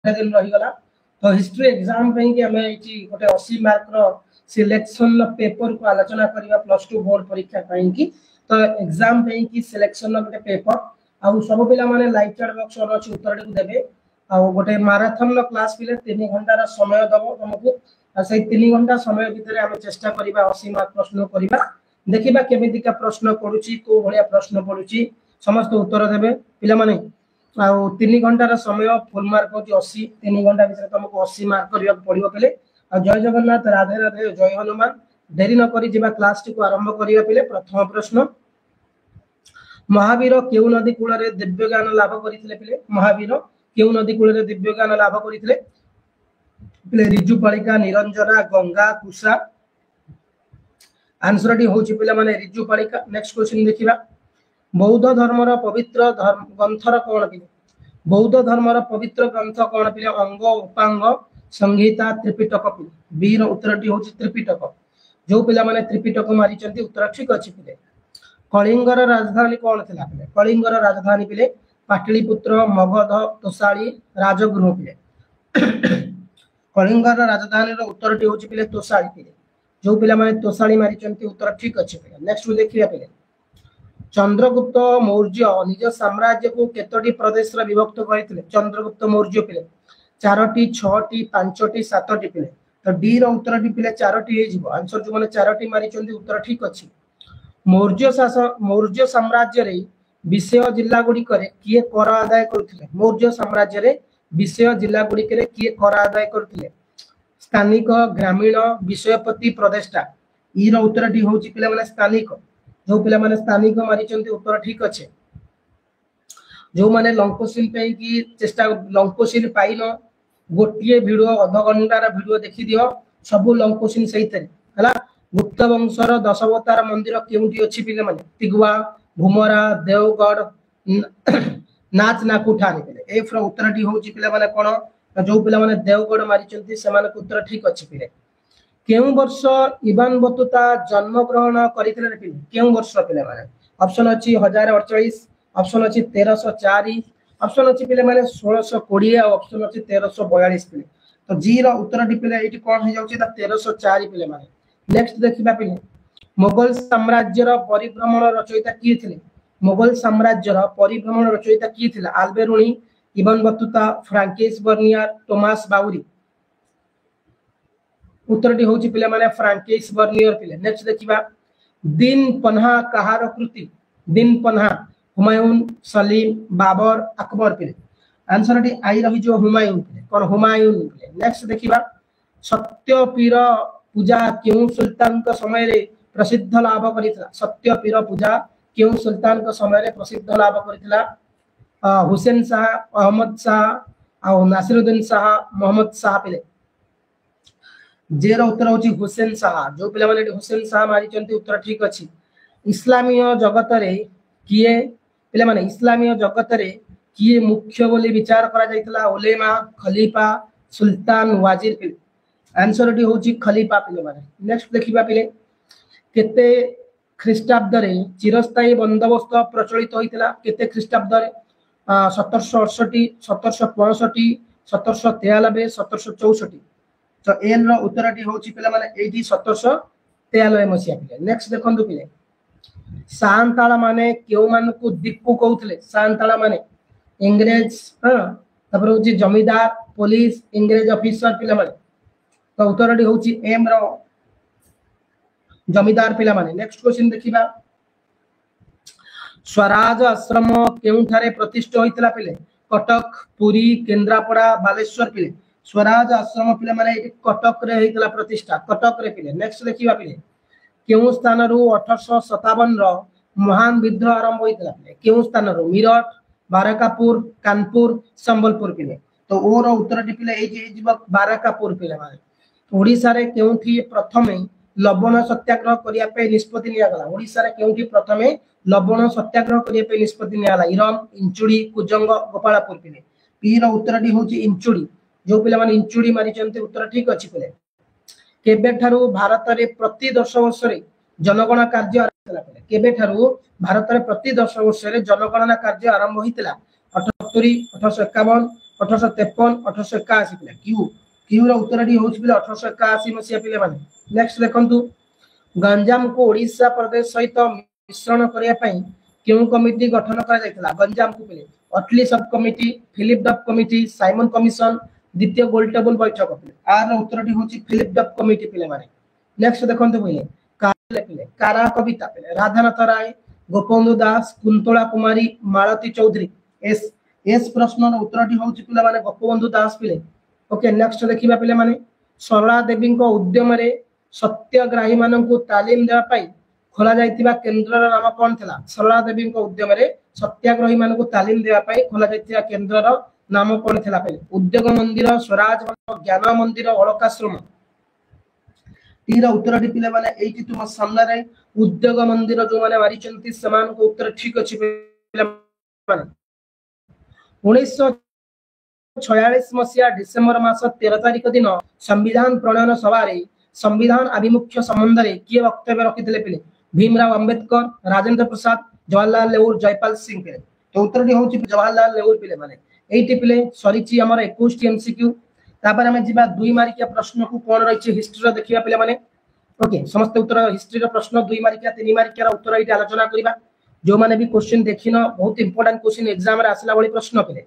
दिन रहीगला तो history exam पे कि हमें एटी गोटे 80 मार्क रो सिलेक्शन पेपर को आलोचना करबा प्लस 2 बोर्ड परीक्षा ପାଇଁ कि तो एग्जाम पे कि सिलेक्शन गोटे पेपर आ सब पिला माने लाइव चैट बॉक्स और अछि उत्तर को देबे आ गोटे मैराथन रो क्लास पिले 3 घंटा रो समय दबो तुमको आ से 3 घंटा समय भीतर हम चेष्टा करबा 80 मार्क प्रश्न करबा देखिबा केमिति का प्रश्न पडुची को भलिया प्रश्न पडुची समस्त उत्तर देबे पिला माने आ 3 घंटा रो समय फुल मार्क होची 80 3 घंटा भीतर तुमको 80 मार्क करबा पड़िबो पिले आ जय जगन्नाथ राधे राधे जय हनुमान देरी न करी जिबा क्लास को आरंभ करिया पिले प्रथम प्रश्न महावीर केउ नदी कूल रे दिव्य ज्ञान लाभ करिथिले पिले महावीर केउ नदी कूल रे दिव्य ज्ञान लाभ करिथिले पिले रिजुपालिका निरंजना गंगा कुशा आंसर डी होची पिले माने रिजुपालिका नेक्स्ट क्वेश्चन देखिबा बौद्ध धर्मर पवित्र ग्रंथर कोन पिले बौद्ध धर्मर पवित्र ग्रंथ कोन पिले अंग उपांग संहिता त्रिपिटक पिले बी रो उत्तर डी होची त्रिपिटक जो पिला माने त्रिपिटक मारी चंती उत्तर ठीक अछि पिले कलिंगर राजधानी कोन थिला पिले कलिंगर राजधानी पिले पाटलिपुत्र मगध तोसाली राजगृह पिले कलिंगर राजधानी रो उत्तर डी होची पिले तोसाली पिले जो पिला माने तोसाली मारी चंती उत्तर ठीक अछि पिले नेक्स्ट देखिया पिले चंद्रगुप्त मौर्य निज साम्राज्य को केतोटी प्रदेश रे विभक्त करथिले चंद्रगुप्त मौर्य पिले 4टी 6टी 5टी 7टी पिले तो डी रो उत्तर डी पिले 4टी हे जिवो आंसर जो माने 4टी मारी चंदी उत्तर ठीक अछि मौर्य साम्राज्य रे विषय जिल्ला गुडी करे किए कर आदाय करथिले मौर्य साम्राज्य रे विषय जिल्ला गुडी करे किए कर आदाय करथिले स्थानिक ग्रामीण विषयपति प्रदेष्टा ई रो उत्तर डी होची पिले माने स्थानिक जो पिला माने स्थानिक मारी चंती उत्तर ठीक अछि जो माने लंकोसिल पे की चेष्टा लंकोसिल पाइनो गोटिए वीडियो आधा घंटार वीडियो देखि दियो सब लंकोसिल सहित हला गुप्त वंशर दशवतार मंदिर केउटी अछि पिले माने तिगवा भूमरा देवगढ़ नाच नाकुठानी पिले ए फ्रो उत्तर डी होची पिले माने कोन जो पिला माने देवगढ़ मारी चंती से माने उत्तर ठीक अछि पिले केउ वर्ष इवान बतुता जन्म ग्रहण करिथिले पिले केउ वर्ष पिले माने ऑप्शन अछि 1048 ऑप्शन अछि 1304 ऑप्शन अछि पिले माने 1620 और ऑप्शन अछि 1342 पिले तो जी रो उत्तर डी पिले एटी कोन हे जाउची ता 1304 पिले माने नेक्स्ट देखिबा पिले मुगल साम्राज्य रो परिभ्रमण रचयिता की थिले मुगल साम्राज्य रो परिभ्रमण रचयिता की थिले आल्बेरुनी Ivan Battuta फ्रांकिस Bernier Thomas Bauri उत्तर डी होची पिले माने फ्रांकिस बर्नियर पिले नेक्स्ट देखिबा दिन पन्हा कहार कृति दिन पन्हा हुमायूं सलीम बाबर अकबर पिले आंसर डी आई रही जो हुमायूं पिले कोन हुमायूं पिले नेक्स्ट देखिबा सत्यपीर पूजा केउ सुल्तान का समय रे प्रसिद्ध लाभ करितला सत्यपीर पूजा केउ सुल्तान का समय रे प्रसिद्ध लाभ करितला हुसैन शाह अहमद शाह और नासिरुद्दीन शाह मोहम्मद शाह पिले जेरो उत्तर होची हुसैन शाह जो पिला माने हुसैन शाह मारी चंती उत्तर ठीक अछि इस्लामीय जगत रे किए पिला माने इस्लामीय जगत रे किए मुख्य बोली विचार करा जाइतला उलेमा खलीफा सुल्तान वाजिर पिले आंसर डी होची खलीफा पिले माने नेक्स्ट देखिबा पिले केते ख्रीष्टाब्द रे चिरस्थायी बंदोबस्त प्रचलित होइतला केते ख्रीष्टाब्द रे 1768 1765 1793 1764 तो एन रो उत्तर टी होची पिला माने 1793 मसिया पिले नेक्स्ट देखंतु पिले सांताला माने केउ मान को दीपू कहउतले सांताला माने इंग्रेज तपर होची जमीदार पुलिस इंग्रेज ऑफिसर पिला माने तो उत्तर टी होची एम रो जमीदार पिला माने नेक्स्ट क्वेश्चन देखिबा स्वराज आश्रम केउ थारे प्रतिष्ठित होइतला पिले कटक पुरी केंद्रापड़ा बालेश्वर पिले स्वराज आश्रम पिले माने कटक रे हेतला प्रतिष्ठा कटक रे पिले नेक्स्ट देखिबा पिले केउ स्थान रु 1857 रो महान विद्रोह आरंभ होइतला पिले केउ स्थान रु मिरट बाराकापुर कानपुर संबलपुर पिले तो ओर उत्तर टी पिले ए जे बाराकापुर पिले माने ओडिसा रे केउठी प्रथमे लवण सत्याग्रह करिया पे निष्पत्ति लिया गला ओडिसा रे केउठी प्रथमे लवण सत्याग्रह करिया पे निष्पत्ति लिया गला इरम इंचुडी कुजंग गोपालपुर पिले पी रो उत्तर टी होची इंचुडी जो पिला माने इंचुडी मारी चंते उत्तर ठीक अछि पिले केबे ठारू भारत रे प्रति 10 वर्ष रे जनगणना कार्य आरंभ पिले केबे ठारू भारत रे प्रति 10 वर्ष रे जनगणना कार्य आरंभ होइतला 78 1851 1853 1881 पिले क्यू क्यू रो उत्तर डी होउछ पिले 1881 मसिया पिले माने नेक्स्ट देखंतु गंजाम को ओडिशा प्रदेश सहित मिश्रण करिया पई क्यों कमिटी गठन करा जायतला गंजाम को पिले अटली सब कमिटी फिलिप डफ कमिटी साइमन कमिशन द्वितीय गोल टेबल बैठक पिले आर उत्तर डी होउछ फिलिप डफ कमिटी पिले माने नेक्स्ट देखंतु पिले काले पिले कारा कविता पिले राधानाथ राय गोपबंधु दास कुंतला कुमारी मालती चौधरी एस एस प्रश्न उत्तर टी होउची पिला माने गोपबंधु दास पिले ओके नेक्स्ट देखिबा पिले माने सरला देवी को उद्यम रे सत्याग्रही मानन को तालीम देवा पई खोला जायतिबा केंद्रर नाम कोन थिला सरला देवी को उद्यम रे सत्याग्रही मानन को तालीम देवा पई खोला जायतिबा केंद्रर नाम कोन थिला पिले उद्योग मंदिर स्वराज ज्ञान मंदिर अलकाश्रम तीर उत्तर टी पिले माने एठी तुम सामने रे उद्योग मंदिर जो माने मारिचंती समान को उत्तर ठीक अछि पिले माने 1946 मसिया डिसेंबर मास 13 तारिख दिन संविधान प्रणयन सभा रे संविधान आभिमुख्य संबंध रे किए वक्तव्य रखिथिले पिले भीमराव अंबेडकर राजेंद्र प्रसाद जवाहरलाल नेहरू जयपाल सिंह पिले तो उत्तर टी होउची जवाहरलाल नेहरू पिले माने एठी पिले सरीची हमर 21 टी एमसीक्यू तापर हमें जिबा दुई मार्किया प्रश्न को कोन रहिछि हिस्ट्री रो देखिबा पिले माने ओके समस्त उत्तर हिस्ट्री रो प्रश्न दुई मार्किया तीन मार्किया रो उत्तर एठी आलोचना करिबा जो माने भी क्वेश्चन देखिनो बहुत इंपोर्टेंट क्वेश्चन एग्जाम रे आसला बळी प्रश्न पिले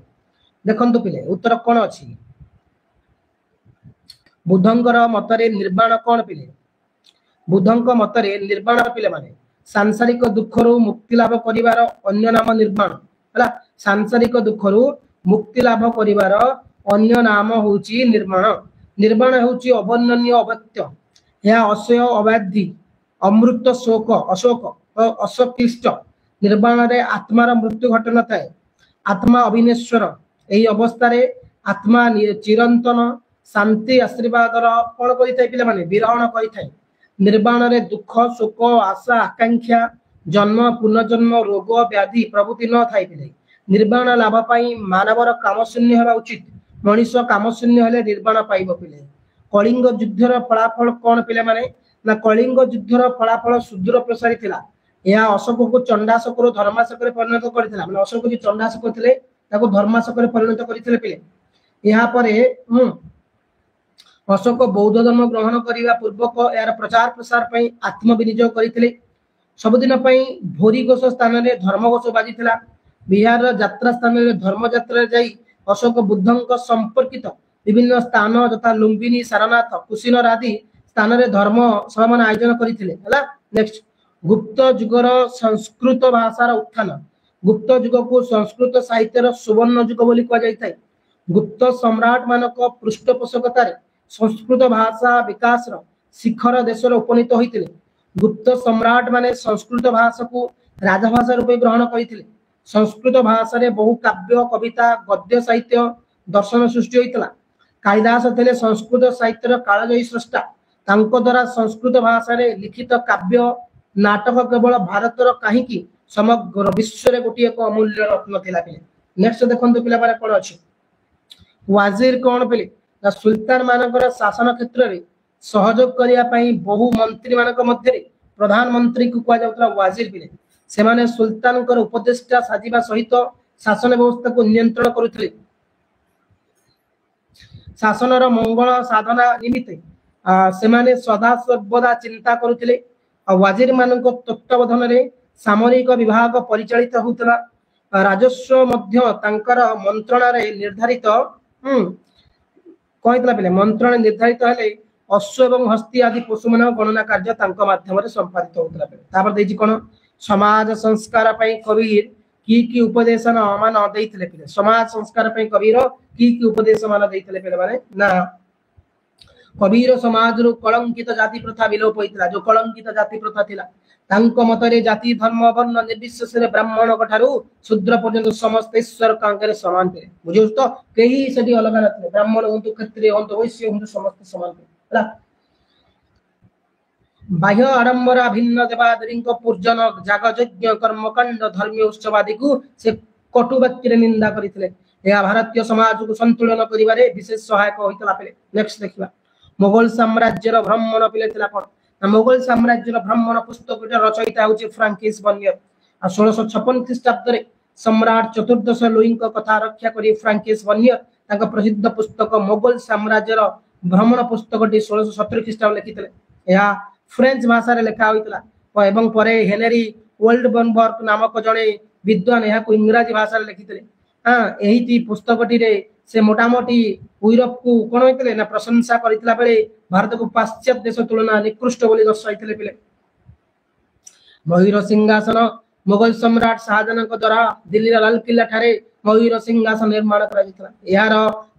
देखंतु पिले उत्तर कोन अछि बुद्धंकर मतरे निर्वाण कोन पिले बुद्धंक मतरे निर्वाण पिले माने सांसारिक दुखरु मुक्ति लाभ करिवार अन्य नाम निर्वाण हला सांसारिक दुखरु मुक्ति लाभ करिवार अन्य नाम होउची निर्वाण निर्वाण होउची अवर्णनीय अवत्य या असय अबाधि अमृत शोक अशोक असक्लिष्ट निर्वाण रे आत्मार मृत्यु घट न थाए आत्मा अविनेश्वर एही अवस्था रे आत्मा चिरंतन शांति आशीर्वाद रो कोन करि थाए पिले माने विरहण करि थाए निर्वाण रे दुख शोक आशा आकांक्षा जन्म पुनर्जन्म रोग व्याधि प्रभृति न थाए पिले निर्वाण लाभ पाई मानवर काम शून्य हेबा उचित मनुष्य काम शून्य हेले निर्वाण पाइबो पिले कलिंग युद्धर फलाफल कोन पिले माने ना कलिंग युद्धर फलाफल सुदूर प्रसारी थिला या अशोक को चंडाशोक रो धर्माशोक रे परिणत करथिला माने अशोक जी चंडाशोक थिले ताको धर्माशोक रे परिणत करथिले पिले यहाँ परे अशोक बौद्ध धर्म ग्रहण करिवा पूर्वक यार प्रचार प्रसार पई आत्म विनियोग करथिले सबदिन पई भोरी घोष स्थान रे धर्म घोष बाजिथिला बिहार रो यात्रा स्थान रे धर्म यात्रा जाई अशोक बुद्धंक संपर्कित विभिन्न स्थान तथा लुम्बिनी सारनाथ कुशीनगर आदि स्थान रे धर्म समान आयोजन करथिले हला नेक्स्ट गुप्त युगर संस्कृत भाषार उत्थान गुप्त युग को संस्कृत साहित्यर सुवर्ण युग बोली कह जाय थाए गुप्त सम्राट मानक पृष्ठपोषकता रे संस्कृत भाषा विकास रो शिखर देश रो उपनीत होइतिले गुप्त सम्राट माने संस्कृत भाषा को राजभाषा रूपे ग्रहण करथिले संस्कृत भाषा रे बहु काव्य कविता गद्य साहित्य दर्शन सृष्टि होइतला कालिदास थिले संस्कृत साहित्यर कालजयी स्रष्टा तांको द्वारा संस्कृत भाषा रे लिखित काव्य नाटक केवल भारत रो काहे कि समग्र विश्व रे गोटी एक अमूल्य रत्न थिला पिले नेक्स्ट देखंतु पिला बारे कोन अछि वाजिर कोन पिले ना सुल्तान मानकर शासन क्षेत्र रे सहयोग करिया पई बहु मंत्री मानक मध्य रे प्रधानमंत्री को कह जाउतला वाजिर पिले से माने सुल्तान कर उपदेष्टा साजिबा सहित शासन व्यवस्था को नियंत्रण करुथिले शासन रो मंगल साधना निमित्त से माने सदा सर्वदा चिंता करुथिले वाजिर मानक तत्वावधान रे सामरिक विभाग परिचालित होतला राजस्व मध्य तांकर मंत्रणा रे निर्धारित कहतला पिले मंत्रणा निर्धारित हले अश्व एवं हस्ती आदि पशु मन गणना कार्य तांको माध्यम रे संपादित होतला पिले तापर देजी कोन समाज संस्कार पई कबीर की उपदेश मान देइतले पिले समाज संस्कार पई कबीर की उपदेश मान देइतले पिले माने ना कबीर समाज रो कलंकित जाति प्रथा विलोप होइतला जो कलंकित जाति प्रथा थिला तांको मतरे जाति धर्म वर्ण निर्विशेष रे ब्राह्मण कठारु शूद्र पर्यंत समस्त ईश्वर कांगरे समान थे बुझियो तो केही सेठी अलग नथले ब्राह्मण होंतु क्षत्रिय होंतु वैश्य होंतु समस्त समान थे हला बाह्य आडंबरा भिन्न देवादेवी को पूजन जाग यज्ञ कर्मकांड धर्मीय उत्सव आदि को से कटु वाक्य रे निंदा करितले या भारतीय समाज को संतुलन करिवारे विशेष सहायक होइतला पिले नेक्स्ट देखिबा मुगल साम्राज्य रो भ्रमण पिले थिला कोन मुगल साम्राज्य रो भ्रमण पुस्तक रचयिता होची फ्रांकिस बर्नियर 1656 ख्रीष्टाब्द रे सम्राट चतुर्दश लुई को कथा रक्षा करी फ्रांकिस बर्नियर प्रसिद्ध पुस्तक मोगल साम्राज्यर भ्रमण पुस्तक 1670 ख्रीष्टाब्द लिखिते। यह फ्रेंच भाषा रे लिखा होइतला एवं परे हेनरी वोल्डबर्ग नामक जड़े विद्वान यह इंग्राजी भाषा रे लिखिते। हाँ यही पुस्तकटी रे से मोटामोटी यूरोप को कौन होइतले ना प्रशंसा करथिला बेले भारत को पाश्चात्य देश तुलना निकृष्ट बोली दर्शाइतले पिले। मयूर सिंहासन मुगल सम्राट शाहजहां द्वारा दिल्ली लाल किला ठारे मयूर सिंहासन निर्माण करा जितला। यार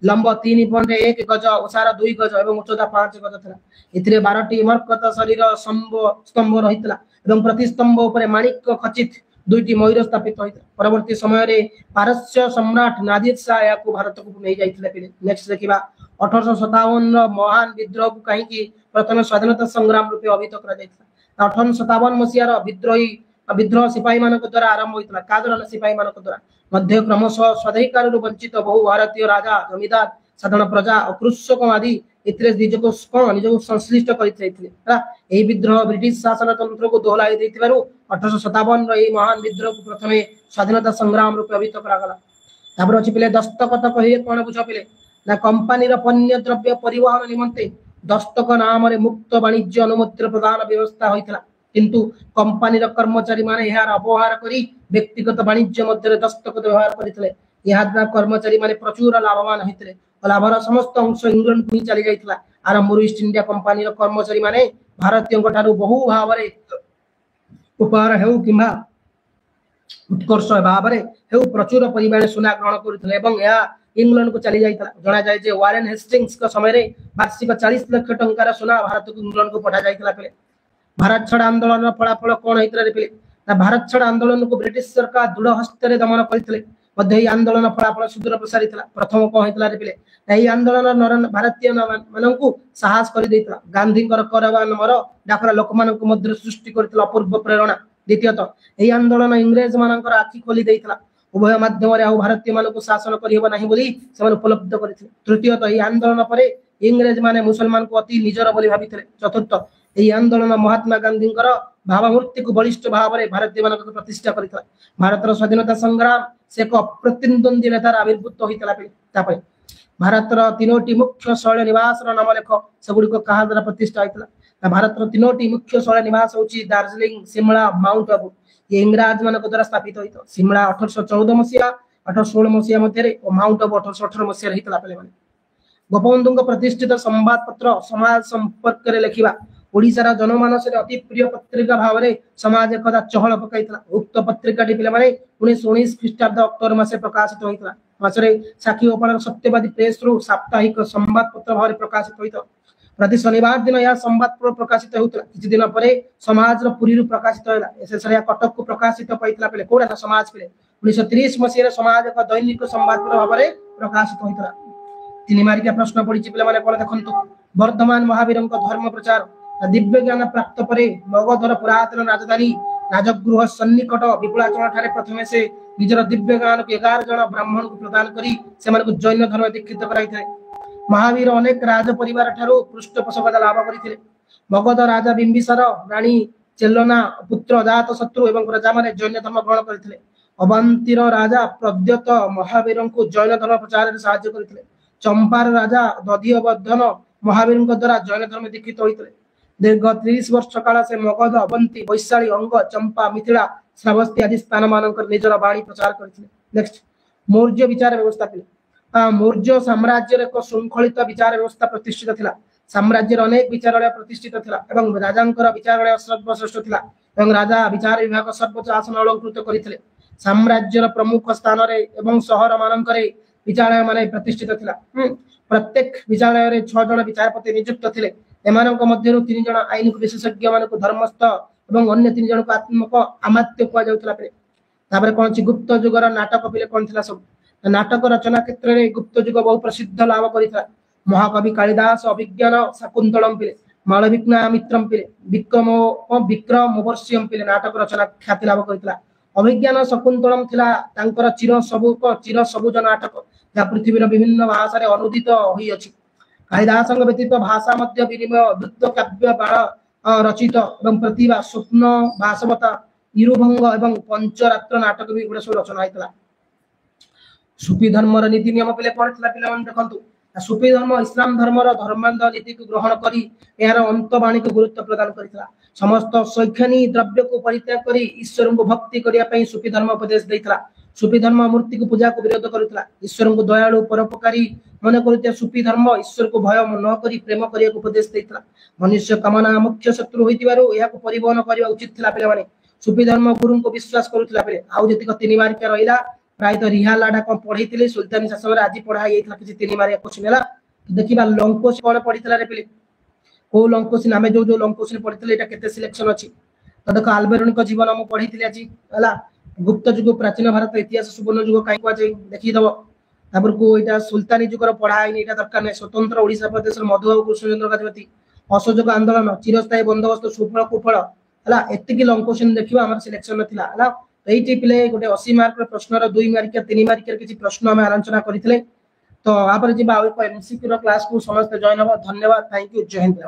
लंब 3.1 गज ओसार 2 गज एवं उच्चता 5 गज था। इथिरे 12टी मरकत शरीर स्तंभ रहितला एवं प्रति स्तंभ ऊपर माणिक खचित 2टी मयूर स्थापित होइतला। परवर्ती समय रे पारस्य सम्राट नादिर शाह या को भारत को नै जाइतले पिले। नेक्स्ट देखिबा 1857 रो महान विद्रोह को कहीं की प्रथम स्वाधीनता संग्राम रूपे अभिहित करा जाइतला। 1857 मसियार विद्रोह सिपाही मानक द्वारा आरंभ होइतला। का द्वारा सिपाही मानक द्वारा मध्य क्रमशः स्वाधिकार वंचित बहु भारतीय राजा जमीदार साधारण प्रजा और कृषक आदि इतरे निजको संश्लिष्ट कर विद्रोह ब्रिटिश शासन तंत्र को दोहलाई 1857 रो महान विद्रोह को प्रथम स्वाधीनता संग्राम रूप अभिहित करागला। अच्छी पे दस्तखत कहे कौन बुझ पे ना कंपानी पण्य द्रव्य परिवहन निमंते दस्तक नाम मुक्त वाणिज्य अनुमति प्रदान व्यवस्था होता किंतु कंपानी कर्मचारी माने यार अवहार करी व्यक्तिगत वाणिज्य मध्य दस्तखत व्यवहार करते। यह द्वारा कर्मचारी माने प्रचुर लाभवान होते और लाभर समस्त अंश इंग्लैंड को ही चली जाइतला। आरंभ ईस्ट इंडिया कंपानी कर्मचारी माने भारतीय बहु भाव उपहार हेउ किंबा उत्कर्ष भाव हेउ प्रचुर परिमाण सुना ग्रहण करते एवं यह इंग्लैंड को चली जाइतला। जना जाय जे वारेन हेस्टिंग्स का समय रे वार्षिक 40 लाख टंकार सुना भारत को इंग्लैंड को पठा जाइतला। पे भारत छाड़ आंदोलन फलाफल कौन होइतला रे पे ना भारत छाड़ आंदोलन को ब्रिटिश सरकार दृढ़ हस्ते दमन करथिले। मध्य ही आंदोलन फलाफल सुदूर प्रसारित प्रथम कौन होइतला रे पे यही आंदोलन भारतीय माननकु साहस कर देइतला। गांधी करवान मर डाकरा लोक मानक मध्य सृष्टि करथिला अपूर्व प्रेरणा। द्वितीयतः यही आंदोलन इंग्रेज मानकर आखि खोली देइतला। उभय माध्यम रे भारतीय मानक शासन करिहबो नाही बोली से उपलब्ध करथिले। तृतीयतः यही आंदोलन परे इंग्रेज माने मुसलमान को अति निजर बोली भाबिथिले। चतुर्थ यही आंदोलन महात्मा गांधी भावमूर्ति को बलिष्ठ भाव में भारतीय मानक प्रतिष्ठा करथिला। भारतर स्वाधीनता संग्राम से एक अप्रतिद्वंदी नेतार आविर्भूत होता। भारतर 3टी मुख्य शैल निवास नाम लेख सेगुड़ी क्या द्वारा प्रतिष्ठा होता। भारतर 3टी मुख्य शैल निवास होची दार्जिलिंग शिमला माउंट आबू। ये इंग्राज मान द्वारा स्थापित होता। शिमला 1814 मसीहा 1816 मसीहा मध्य और माउंट आबू 1818 मसीहा होता। पे गोपबंधु प्रतिष्ठित संवाद पत्र समाज संपर्क लिखा ओडिशार जनमानस अति प्रिय पत्रिका भाव में समाज एकदा चहल पकड़ा। उक्त पत्रिका पे 1919 ख्रीष्टाब्द अक्टोबर मासे प्रकाशित होता। मासरे साखी गोपाल सत्यवादी प्रेस रु साप्ताहिक संवाद पत्र भाव प्रकाशित होता। प्रति शनिवार दिन यह संवाद पत्र प्रकाशित होता। किछि दिन पर समाज पुरी प्रकाशित होला। शेष कटक को प्रकाशित पाइतला पे कोडा समाज पे 1930 मसीह समाज एक दैनिक संवाद पत्र भाव में प्रकाशित होता। तीन मारिका प्रश्न पड़ी पे कौन देखु वर्धमान महावीर धर्म प्रचार दिव्य ज्ञान प्राप्त पर मगधर पुरातन राजधानी राजगृह सन्निकट विपुलाचल ठारे प्रथमे से निजर दिव्य ज्ञान को 11 जन ब्राह्मण को प्रदान करी से जैन धर्म दीक्षित कराइथे। महावीर अनेक राज परिवार ठारो पृष्ठपोषकता लाभ करथिले। मगध राजा बिंबिसार रानी चेल्लना पुत्र अजात शत्रु एवं प्रजा माने जैन धर्म ग्रहण करथिले। अवंतीर राजा प्रद्योत महावीर को जैन धर्म प्रचार में सहायता करथिले। चंपार राजा दधिवर्धन महावीर द्वारा जैन धर्म दीक्षित होइतले। दीर्घ 30 वर्ष काल से मगध अवंती वैशाली अंग चंपा मिथिला श्रावस्ती आदि स्थान मानकर निजर वाणी प्रचार करथिले। नेक्स्ट मौर्य विचार व्यवस्था पे मौर्य साम्राज्य एक श्रृंखलित विचार व्यवस्था प्रतिष्ठित थिला। साम्राज्य अनेक विचारालय प्रतिष्ठित थिला एवं राजांकर विचारालय सर्वश्रेष्ठ थिला एवं राजा विचार विभाग सर्वोच्च आसन अलंकृत करथिले। साम्राज्यर प्रमुख स्थान रे एवं शहर मानकर विचारालय माने प्रतिष्ठित थिला। प्रत्येक विचारालय रे 6 जन विचारपति नियुक्त थिले। एमानक मध्यरु 3 जन आईन विशेषज्ञ मानक धर्मस्थ एवं अन्य 3 जन को आत्मक अमात्य कुआ जाउतला। पे तापर कोन छि गुप्त युगर नाटक पिले कोन थिला सब नाटक रचना क्षेत्र में गुप्त युग बहु प्रसिद्ध लाभ करिता। महाकवि कालिदास अभिज्ञान शाकुंतलम पिले मालविका मित्रम पिले विक्रमोर्वशीयम पिले नाटक रचना ख्याति लाभ करिता। अभिज्ञान शाकुंतलम थिला तांकर चिर सबुज नाटक जा पृथ्वीर विभिन्न भाषा रे अनुदित होई अछि। कालिदास व्यतीत भाषा मध्य विनिमय वृत्त काव्य बाण रचित एवं प्रतिभा स्वप्न वासवता इरुभंग एवं पंचरात्र नाटक भी गुड़े सब रचना होता। सुफी धर्मर नीति नियम पे कौन था पे देखु सुफी धर्म इस्लाम धर्मर धर्मांध नीति को ग्रहण करी यार अंतवाणी को गुरुत्व प्रदान करथिला समस्त शैक्षणिक द्रव्य को परित्याग करी ईश्वर को भक्ति करिया पई सुफी धर्म उपदेश देथिला सुफी धर्म मूर्ति को पूजा को विरोध करुथिला ईश्वर को दयालु परोपकारी मन करुथिया सुफी धर्म ईश्वर को भय न करी प्रेम करिया को उपदेश देथिला मनुष्य कामना मुख्य शत्रु होइतिबारु या को परिवहन करिया उचित थिला पेले माने सुफी धर्म गुरु को विश्वास करुथिला पेले आउ जतिक तीन मार्किया रहिला प्रायत रिहा लाडा कौन पढ़ी सुल्तानी शासन आज पढ़ाई कि तीन मारिया क्वेश्चन है देखा लंकोश कौन पढ़ी रे पे कौ लंकोश आम जो जो लंकोश पढ़ी के सिलेक्शन अच्छी तो देख आल्बेरोनी जीवन मुझे पढ़ी आज है गुप्त जुग प्राचीन भारत इतिहास सुवर्ण जुग कहीं कहुए देखीदब तापर को यहाँ सुल्तानी जुगर पढ़ाई यहाँ दरकार नहीं स्वतंत्र ओडिशा प्रदेश मधुबाबू कृष्णचंद्र गजपति असहयोग आंदोलन चिरस्थायी बंदोबस्त सुफल कुफल है एति लंग क्वेश्चन देखा आम सिलेक्शन है ये पिले गोटे 80 मार्क प्रश्न 2 मार्किया 3 मार्किया किसी प्रश्न आम आलोचना करते तो आप एमसीक्यू क्लास को समस्त जॉइन हम धन्यवाद थैंक यू जय हिंद।